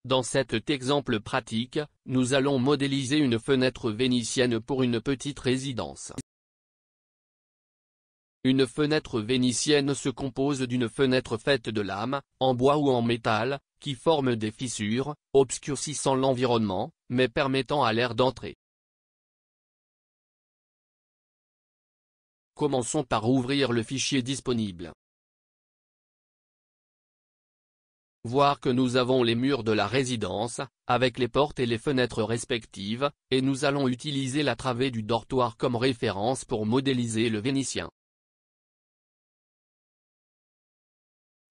Dans cet exemple pratique, nous allons modéliser une fenêtre vénitienne pour une petite résidence. Une fenêtre vénitienne se compose d'une fenêtre faite de lames, en bois ou en métal, qui forment des fissures, obscurcissant l'environnement, mais permettant à l'air d'entrer. Commençons par ouvrir le fichier disponible. Voir que nous avons les murs de la résidence, avec les portes et les fenêtres respectives, et nous allons utiliser la travée du dortoir comme référence pour modéliser le vénitien.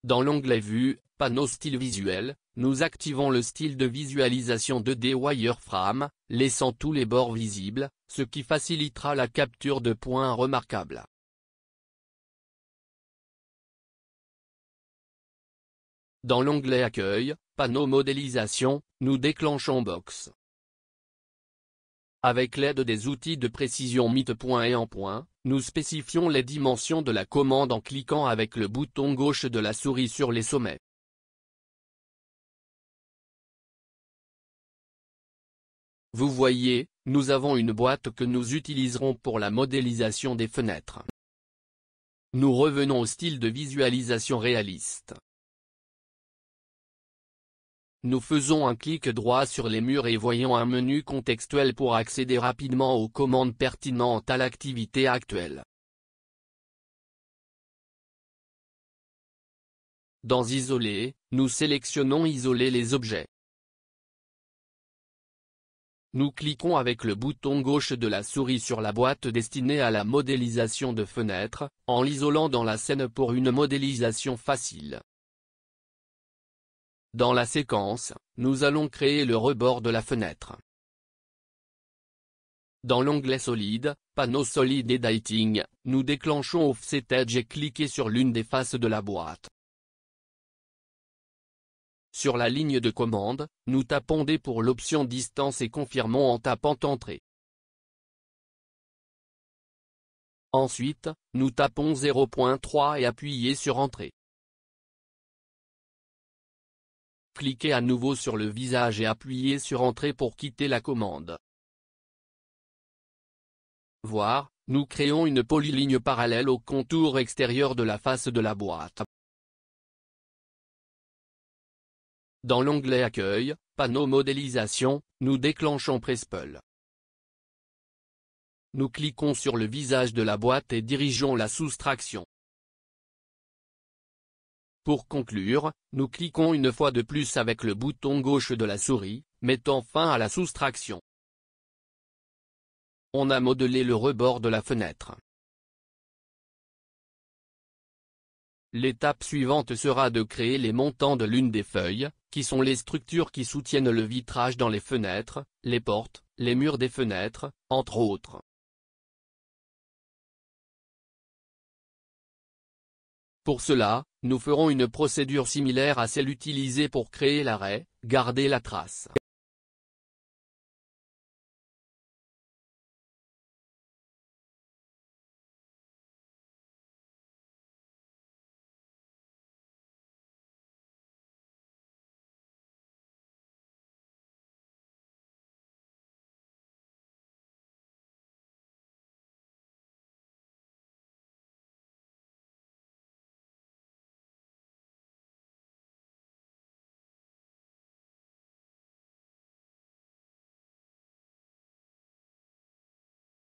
Dans l'onglet Vue, panneau style visuel, nous activons le style de visualisation 2D wireframe, laissant tous les bords visibles, ce qui facilitera la capture de points remarquables. Dans l'onglet Accueil, panneau modélisation, nous déclenchons Box. Avec l'aide des outils de précision Point et en point, nous spécifions les dimensions de la commande en cliquant avec le bouton gauche de la souris sur les sommets. Vous voyez, nous avons une boîte que nous utiliserons pour la modélisation des fenêtres. Nous revenons au style de visualisation réaliste. Nous faisons un clic droit sur les murs et voyons un menu contextuel pour accéder rapidement aux commandes pertinentes à l'activité actuelle. Dans Isoler, nous sélectionnons Isoler les objets. Nous cliquons avec le bouton gauche de la souris sur la boîte destinée à la modélisation de fenêtres, en l'isolant dans la scène pour une modélisation facile. Dans la séquence, nous allons créer le rebord de la fenêtre. Dans l'onglet Solide, panneau Solid Editing, nous déclenchons Offset Edge et cliquez sur l'une des faces de la boîte. Sur la ligne de commande, nous tapons D pour l'option Distance et confirmons en tapant Entrée. Ensuite, nous tapons 0.3 et appuyez sur Entrée. Cliquez à nouveau sur le visage et appuyez sur Entrée pour quitter la commande. Voir, nous créons une polyligne parallèle au contour extérieur de la face de la boîte. Dans l'onglet Accueil, panneau modélisation, nous déclenchons Prespol. Nous cliquons sur le visage de la boîte et dirigeons la soustraction. Pour conclure, nous cliquons une fois de plus avec le bouton gauche de la souris, mettant fin à la soustraction. On a modelé le rebord de la fenêtre. L'étape suivante sera de créer les montants de l'une des feuilles, qui sont les structures qui soutiennent le vitrage dans les fenêtres, les portes, les murs des fenêtres, entre autres. Pour cela, nous ferons une procédure similaire à celle utilisée pour créer l'arrêt, garder la trace.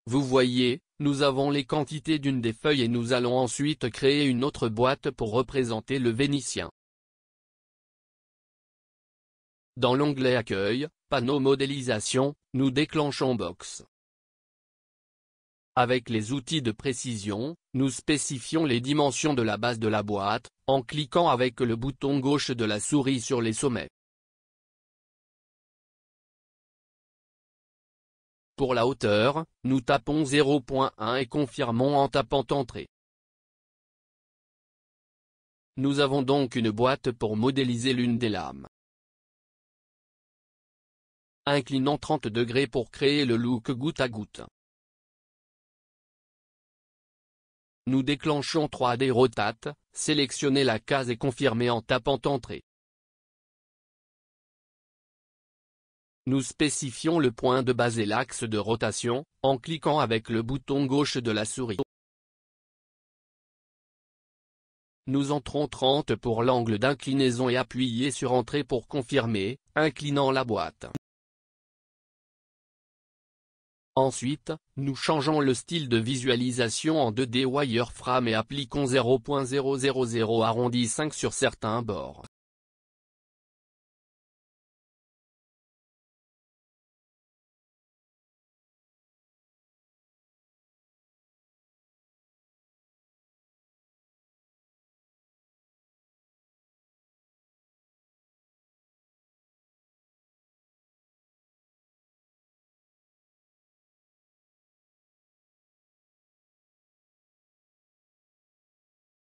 Vous voyez, nous avons les quantités d'une des feuilles et nous allons ensuite créer une autre boîte pour représenter le vénitien. Dans l'onglet Accueil, panneau modélisation, nous déclenchons Box. Avec les outils de précision, nous spécifions les dimensions de la base de la boîte, en cliquant avec le bouton gauche de la souris sur les sommets. Pour la hauteur, nous tapons 0.1 et confirmons en tapant Entrée. Nous avons donc une boîte pour modéliser l'une des lames. Inclinons 30 degrés pour créer le look goutte à goutte. Nous déclenchons 3D Rotate, sélectionnez la case et confirmez en tapant Entrée. Nous spécifions le point de base et l'axe de rotation, en cliquant avec le bouton gauche de la souris. Nous entrons 30 pour l'angle d'inclinaison et appuyez sur Entrée pour confirmer, inclinant la boîte. Ensuite, nous changeons le style de visualisation en 2D wireframe et appliquons 0.000 arrondi 5 sur certains bords.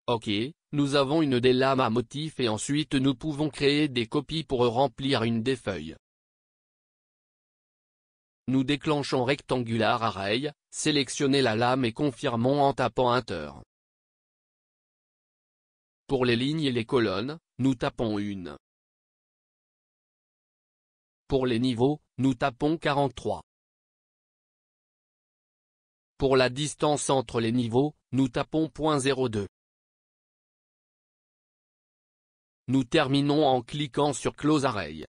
Ok, nous avons une des lames à motif et ensuite nous pouvons créer des copies pour remplir une des feuilles. Nous déclenchons Rectangular Array, sélectionnez la lame et confirmons en tapant Enter. Pour les lignes et les colonnes, nous tapons 1. Pour les niveaux, nous tapons 43. Pour la distance entre les niveaux, nous tapons 0.02. Nous terminons en cliquant sur Close Array.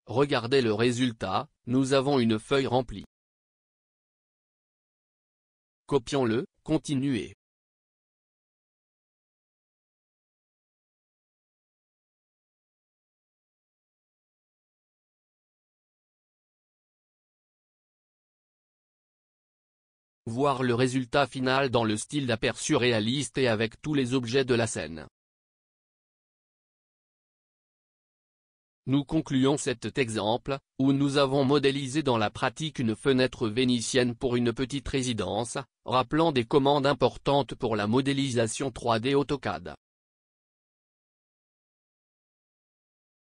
Regardez le résultat, nous avons une feuille remplie. Copions-le, continuez. Voir le résultat final dans le style d'aperçu réaliste et avec tous les objets de la scène. Nous concluons cet exemple, où nous avons modélisé dans la pratique une fenêtre vénitienne pour une petite résidence, rappelant des commandes importantes pour la modélisation 3D AutoCAD.